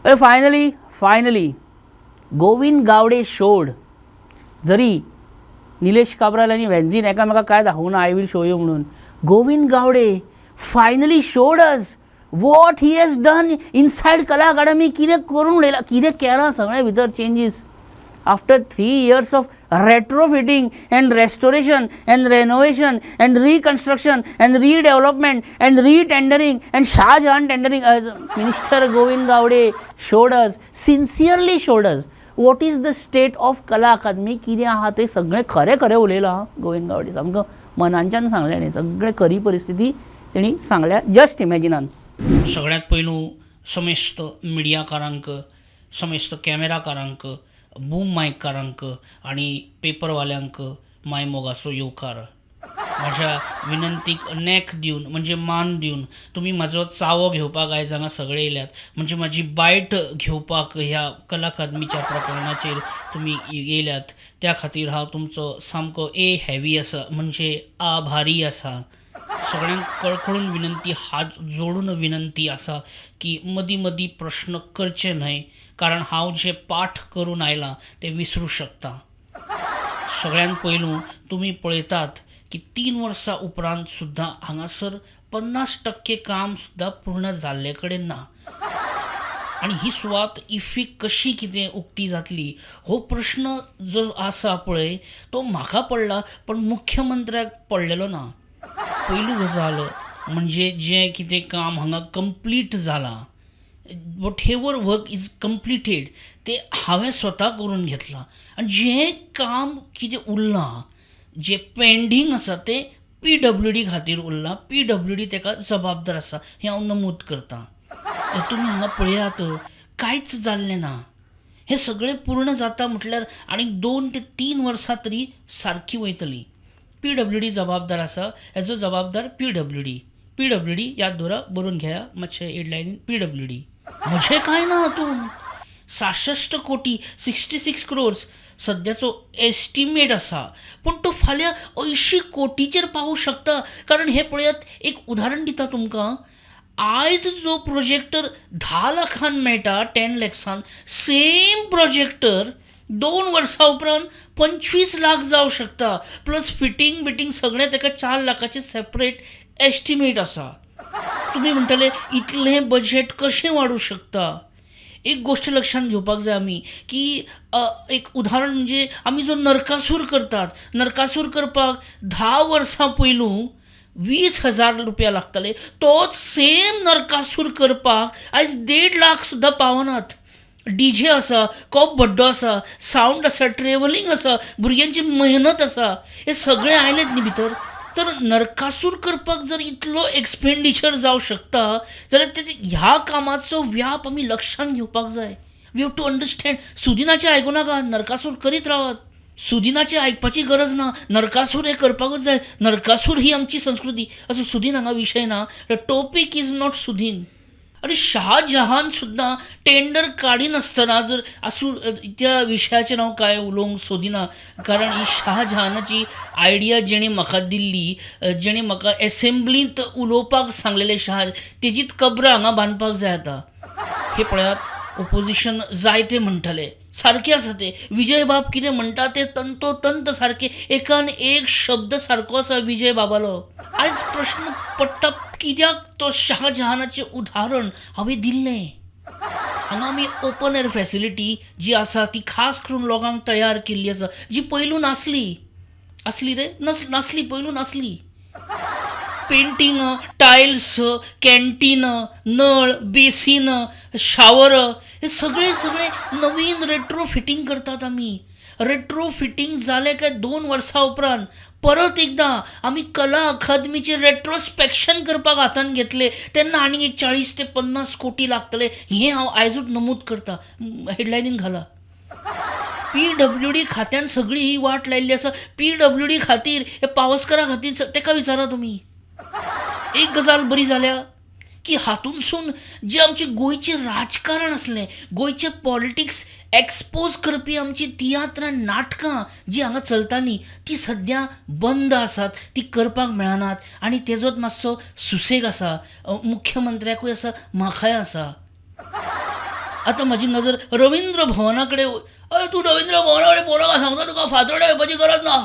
Finally Govind Gawade showed. जरी निलेश काब्राल आणि व्हॅन्झीन एकामेका काय दाखवना आय विल शो यू म्हणून, Govind Gawade finally showed us what he has done inside Kala Academy. कितें करून उडयला, कितें केलां सगळे भितर changes. After 3 years of retrofitting and restoration and renovation and reconstruction and redevelopment and retendering and Shah Jahan tendering, Minister Govind Gowde showed us, sincerely showed us what is the state of Kala Akademi. कितें आहा ते सगळें खरें खरें उलयलां हां गोविंद गावडे. सामको मनांच्यान सांगलें न्ही, सगळें खरी परिस्थिती तेणी सांगल्या. जस्ट इमॅजिनान. सगळ्यात पयलू समेस्त मिडियाकारांक, समेस्त कॅमेराकारांक, बूम मायकारांक आणि पेपरवाल्यांक माय मोगाचो येवकार. माझ्या विनंतीक नेक दिवन म्हणजे मान दिवन तुम्ही म्हाजो चावो घेवपाक आयज हांगा सगळे येयल्यात. म्हणजे म्हाजी बायट घेवपाक ह्या कला अकादमीच्या प्रकरणाचेर तुमी येयल्यात, त्या खातीर हांव तुमचो सामको हॅवी आसा, म्हणजे आभारी आसा. सगळ्यांक कळकळून विनंती, हात जोडून विनंती आसा की मदीं मदीं प्रश्न करचे न्हय, कारण हांव जे पाठ करून आयलां ते विसरूं शकता. सगळ्यान पयलू तुमी पळयतात की 3 वर्सां उपरांत सुद्दां हांगासर 50% काम सुद्दां पूर्ण जाल्ले कडेन ना. आणि ही सुवात इफीक कशी कितें उक्ती जातली हो प्रश्न जो आसा पळय तो म्हाका पडला, पण मुख्यमंत्र्याक पडलेलो ना. पयलू गजाल म्हणजे जें कितें काम हांगा कंप्लीट जालां, what ever work is completed, ते हांवें स्वता करून घेतलां. आनी जें काम कितें उरलां, जें पेंडींग आसा तें PWD खातीर उरलां. PWD तेका जबाबदार आसा हें हांव नमूद करतां. तुमी हांगा पळयात, कांयच जाल्लें ना. हें सगळें पूर्ण जाता म्हटल्यार आनीक 2 ते 3 वर्सां तरी सारकी वयतलीं. PWD जबाबदार आसा, हेजो जबाबदार PWD याद दवरा, बरोवन घेया मातशें हेडलायनीन PWD. म्हजें कांय ना हातून. 66 कोटी 66 crores सद्याचो एस्टिमेट आसा, पूण तो फाल्यां 80 कोटीचेर पावूंक शकता. कारण हे पळयात, एक उदाहरण दिता तुमकां. आयज जो प्रोजेक्टर 10 लाखान मेळटा, 10 lakhsan, सेम प्रोजेक्टर 2 वर्सां उपरांत 25 लाख जावं शकता. प्लस फिटींग सगळें तेका 4 लाखाचें सेपरेट एस्टिमेट आसा. तुमी म्हणटले इतलें बजेट कशें वाडूं शकता. एक गोश्ट लक्षात घेवपाक जाय आमी की एक उदाहरण म्हणजे आमी जो नरकासूर करतात, नरकासूर करपाक 10 वर्सां पयलू 20,000 रुपया लागताले. तोच सेम नरकासूर करपाक आयज 1.5 लाख सुद्दां पावनात. DJ आसा, खूब बड्डो आसा, सावंड आसा, ट्रेवलिंग आसा, भुरग्यांची मेहनत आसा, हे सगळे आयलेत न्ही भितर. तर नरकासूर करपाक जर इतलो एक्सपेंडिचर जावं शकता जाल्यार ह्या कामाचो व्याप आमी लक्षांत घेवपाक जाय. We have to understand. सुदिनाचें आयकूं नाका, नरकासूर करीत रावात. सुदिनाचें आयकपाची गरज ना, नरकासूर हें करपाकूच जाय. नरकासूर ही आमची संस्कृती. असो सुदीन हांगा विशय ना. Topic is not Sudin. अरे शहाजहान सुद्दां टेंडर काडिनासतना जर आसूं त्या विशयाचेर हांव कांय उलोवंक सोदिना, कारण ही शहाजहानाची आयडिया जेणे म्हाका दिल्ली, जेणे म्हाका एसेंब्लींत उलोवपाक सांगलेले तेजीच कब्र हांगा बांदपाक जाय आतां. हे पळयात, ओपोजिशन जायते म्हणटाले, सारकें आसा ते. विजय बाब कितें म्हणटा ते तंतोतंत सारकें, एकान एक शब्द सारको आसा विजय बाबालो. आयज प्रश्न पडटा कित्याक तो शहाजहानाचें उदाहरण हांवें दिल्लें. हांगा आमी ओपन एअर फॅसिलिटी जी आसा ती खास करून लोकांक तयार केल्ली आसा, जी पयलू नासली रे, नासली पयलू नासली. पेंटींग, टायल्स, कॅन्टीन, नळ, बेसीन, शावर, हे सगळे नवीन रेट्रो फिटींग करतात आमी. रेट्रो फिटींग जालें काय 2 वर्सां उपरांत परत एकदां आमी कला अकादमीचें रेट्रोस्पेक्शन करपाक हातान घेतले, तेन्ना आनीक एक 40 ते 50 कोटी लागतले. हें हांव आयजूच नमूद करतां. हेडलायनीन घाला. PWD खात्यान सगळी ही वाट लायिल्ली आसा. PWD खातीर, हे पावसकारा खातीर, तेका विचारा तुमी. एक गजाल बरी जाल्या की हातूंतसून जे आमचे गोंयचें राजकारण असलें, गोंयचें पॉलिटिक्स एक्सपोज करपी आमची तियात्रां, नाटकां जी हांगा चलतालीं ती सद्या बंद आसात, ती करपाक मेळनात. आनी तेजोच मातसो सुसेग आसा, मुख्यमंत्र्याकूय आसा, म्हाकाय आसा. आता माझी नजर रवींद्र भवनाकडे तू रवींद्र भवनाकडे पोरगा सांगतो तुका फातरड्या येवपाची गरज ना